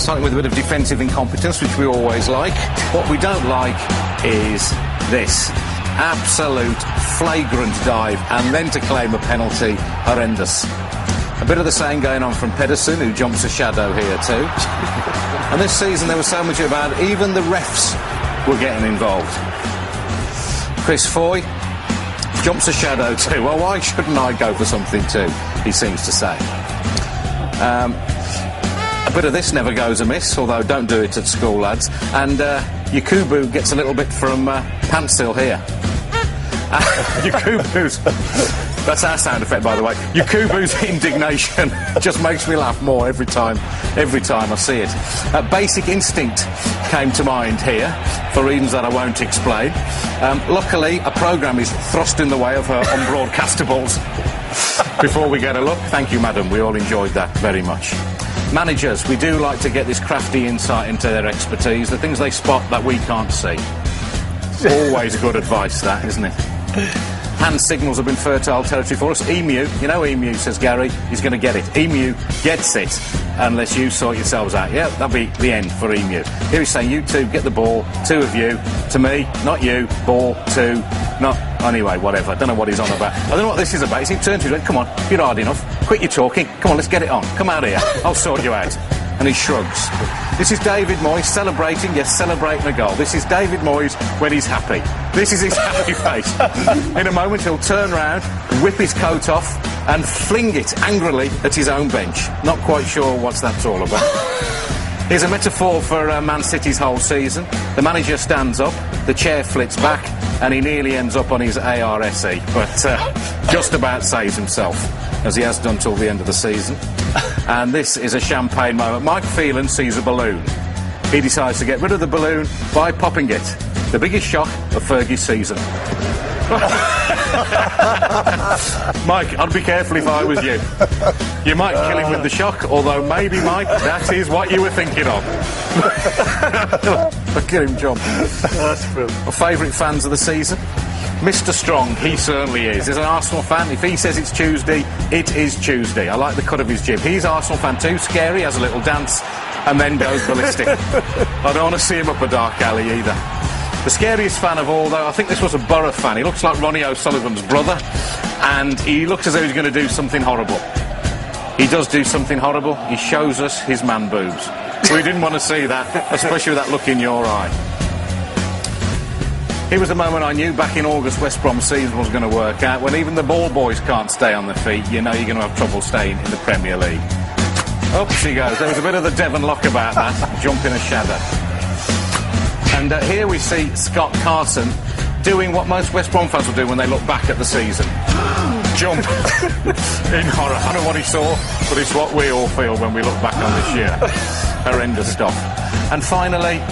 starting with a bit of defensive incompetence, which we always like. What we don't like is this. Absolute flagrant dive, and then to claim a penalty, horrendous. A bit of the same going on from Pedersen, who jumps a shadow here too. And this season there was so much about it, even the refs were getting involved. Chris Foy jumps a shadow too. Well, why shouldn't I go for something too, he seems to say. A bit of this never goes amiss, although don't do it at school, lads. And Yakubu gets a little bit from Pantsil here. Yakubu's... That's our sound effect, by the way. Yakubu's indignation just makes me laugh more every time I see it. Basic Instinct came to mind here, for reasons that I won't explain. Luckily, a programme is thrust in the way of her unbroadcastables. Before we get a look, thank you, madam. We all enjoyed that very much. Managers, we do like to get this crafty insight into their expertise, the things they spot that we can't see. Always good advice, that, isn't it? Hand signals have been fertile territory for us. Emu, you know Emu, says Gary, he's going to get it. Emu gets it unless you sort yourselves out. Yeah, that'll be the end for Emu. Here he's saying, you two, get the ball, two of you, to me, not you, ball, two, not... Anyway, whatever, I don't know what he's on about. I don't know what this is about. He turned to him, come on, you're hard enough, quit your talking, come on, let's get it on, come out here, I'll sort you out. And he shrugs. This is David Moyes celebrating, yes, celebrating a goal. This is David Moyes when he's happy. This is his happy face. In a moment he'll turn round, whip his coat off and fling it angrily at his own bench. Not quite sure what that's all about. Here's a metaphor for Man City's whole season. The manager stands up, the chair flits back, and he nearly ends up on his ARSE, but just about saves himself, as he has done till the end of the season. And this is a champagne moment. Mike Phelan sees a balloon. He decides to get rid of the balloon by popping it. The biggest shock of Fergie's season. Mike, I'd be careful if I was you. You might kill him with the shock, although maybe, Mike, that is what you were thinking of. Look at him jump. That's brilliant. My favourite fans of the season? Mr. Strong, he certainly is. As an Arsenal fan, if he says it's Tuesday, it is Tuesday. I like the cut of his jib. He's Arsenal fan too, scary, has a little dance, and then goes ballistic. I don't want to see him up a dark alley either. The scariest fan of all, though, I think this was a Borough fan. He looks like Ronnie O'Sullivan's brother, and he looks as though he's going to do something horrible. He does do something horrible. He shows us his man boobs. We didn't want to see that, especially with that look in your eye. Here was the moment I knew back in August West Brom's season was going to work out. When even the ball boys can't stay on their feet, you know you're going to have trouble staying in the Premier League. Up she goes. There was a bit of the Devon lock about that, jumping a shadow. And here we see Scott Carson doing what most West Brom fans will do when they look back at the season. Jump in horror. I don't know what he saw, but it's what we all feel when we look back on this year. Horrendous stuff. And finally,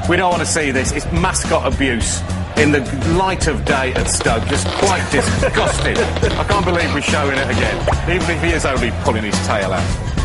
we don't want to see this. It's mascot abuse in the light of day at Stoke. Just quite disgusting. I can't believe we're showing it again, even if he is only pulling his tail out.